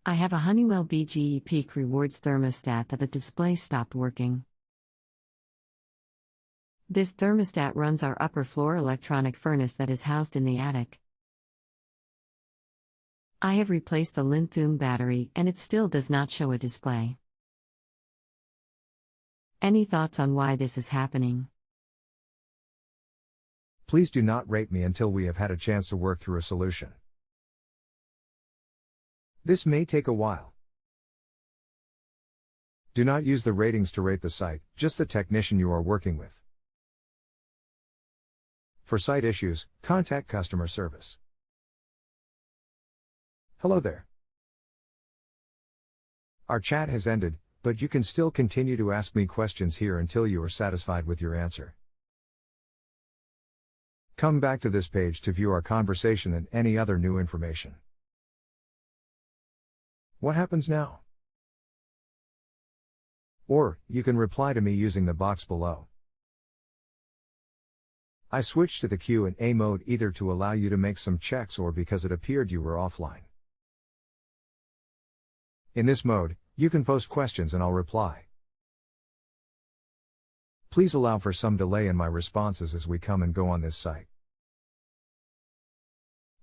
I have a Honeywell BGE Peak Rewards thermostat that the display stopped working. This thermostat runs our upper floor electronic furnace that is housed in the attic. I have replaced the Linthoum battery and it still does not show a display. Any thoughts on why this is happening? Please do not rate me until we have had a chance to work through a solution. This may take a while. Do not use the ratings to rate the site, just the technician you are working with. For site issues, contact customer service. Hello there. Our chat has ended, but you can still continue to ask me questions here until you are satisfied with your answer. Come back to this page to view our conversation and any other new information. What happens now? Or, you can reply to me using the box below. I switched to the Q&A mode either to allow you to make some checks or because it appeared you were offline. In this mode, you can post questions and I'll reply. Please allow for some delay in my responses as we come and go on this site.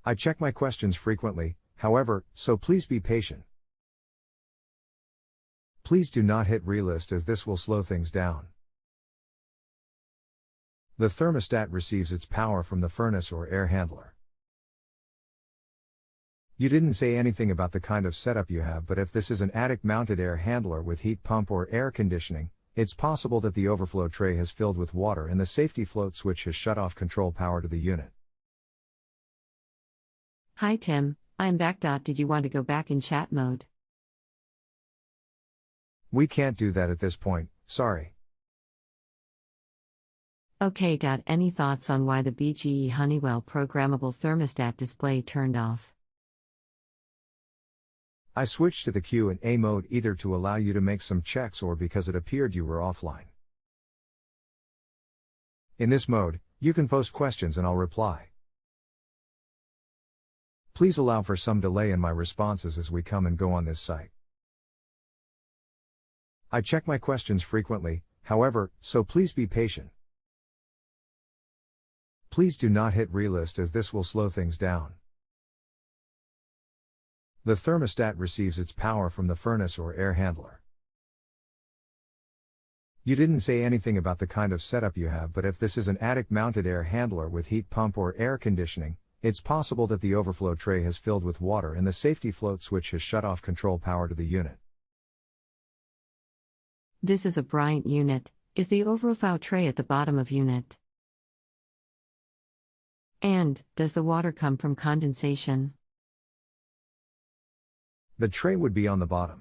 I check my questions frequently, however, so please be patient. Please do not hit relist as this will slow things down. The thermostat receives its power from the furnace or air handler. You didn't say anything about the kind of setup you have, but if this is an attic-mounted air handler with heat pump or air conditioning, it's possible that the overflow tray has filled with water and the safety float switch has shut off control power to the unit. Hi Tim, I'm back. Did you want to go back in chat mode? We can't do that at this point, sorry. Okay. Any thoughts on why the BGE Honeywell programmable thermostat display turned off? I switched to the Q&A mode either to allow you to make some checks or because it appeared you were offline. In this mode, you can post questions and I'll reply. Please allow for some delay in my responses as we come and go on this site. I check my questions frequently, however, so please be patient. Please do not hit relist as this will slow things down. The thermostat receives its power from the furnace or air handler. You didn't say anything about the kind of setup you have, but if this is an attic-mounted air handler with heat pump or air conditioning, it's possible that the overflow tray has filled with water and the safety float switch has shut off control power to the unit. This is a Bryant unit. Is the overflow tray at the bottom of unit? And, does the water come from condensation? The tray would be on the bottom.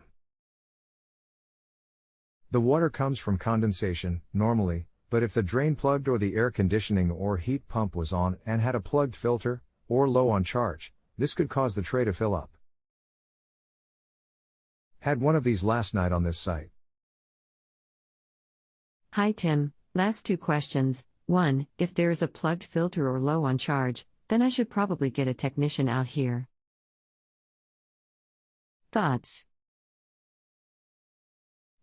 The water comes from condensation, normally, but if the drain plugged or the air conditioning or heat pump was on and had a plugged filter, or low on charge, this could cause the tray to fill up. Had one of these last night on this site. Hi Tim, last two questions. 1, if there is a plugged filter or low on charge, then I should probably get a technician out here. Thoughts?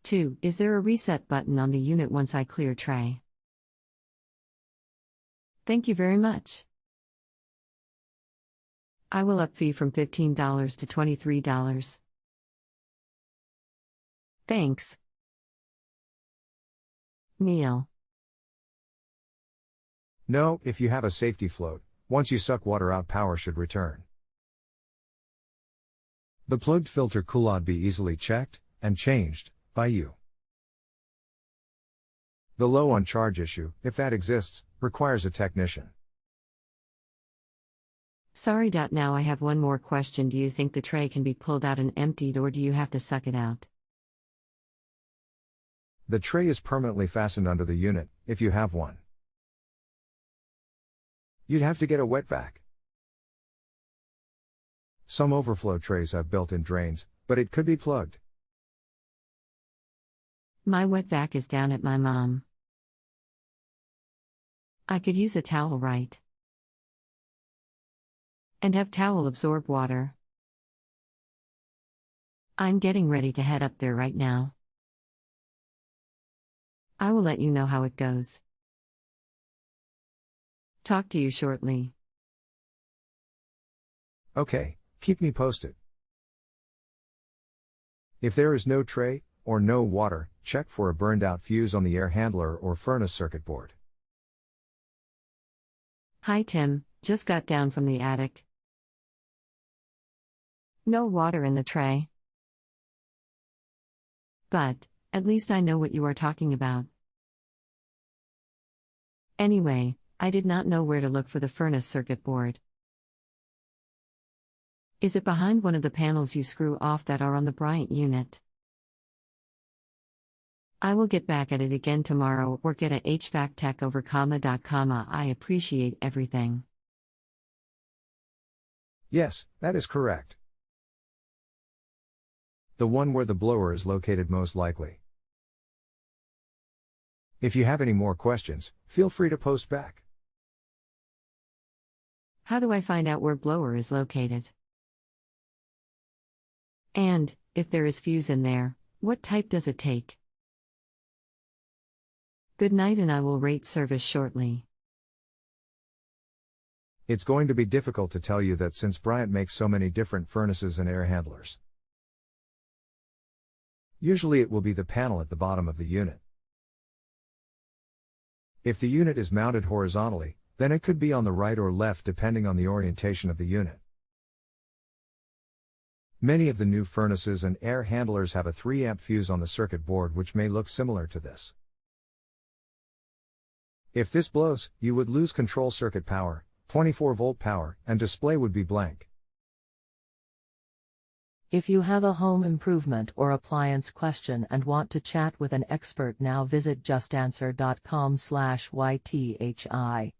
2, is there a reset button on the unit once I clear tray? Thank you very much. I will up fee from $15 to $23. Thanks. Neil. No, if you have a safety float, once you suck water out, power should return. The plugged filter could be easily checked and changed by you. The low on charge issue, if that exists, requires a technician. Sorry. Now I have one more question. Do you think the tray can be pulled out and emptied, or do you have to suck it out? The tray is permanently fastened under the unit, if you have one. You'd have to get a wet vac. Some overflow trays have built-in drains, but it could be plugged. My wet vac is down at my mom. I could use a towel, right? And have towel absorb water. I'm getting ready to head up there right now. I will let you know how it goes. Talk to you shortly. Okay, keep me posted. If there is no tray, or no water, check for a burned out fuse on the air handler or furnace circuit board. Hi Tim, just got down from the attic. No water in the tray. But, at least I know what you are talking about. Anyway, I did not know where to look for the furnace circuit board. Is it behind one of the panels you screw off that are on the Bryant unit? I will get back at it again tomorrow or get a HVAC tech over .comma. I appreciate everything. Yes, that is correct. The one where the blower is located most likely. If you have any more questions, feel free to post back. How do I find out where blower is located? And, if there is fuse in there, what type does it take? Good night, and I will rate service shortly. It's going to be difficult to tell you that since Bryant makes so many different furnaces and air handlers. Usually it will be the panel at the bottom of the unit. If the unit is mounted horizontally, then it could be on the right or left depending on the orientation of the unit. Many of the new furnaces and air handlers have a 3-amp fuse on the circuit board which may look similar to this. If this blows, you would lose control circuit power, 24-volt power, and display would be blank. If you have a home improvement or appliance question and want to chat with an expert now, visit JustAnswer.com/YTHI.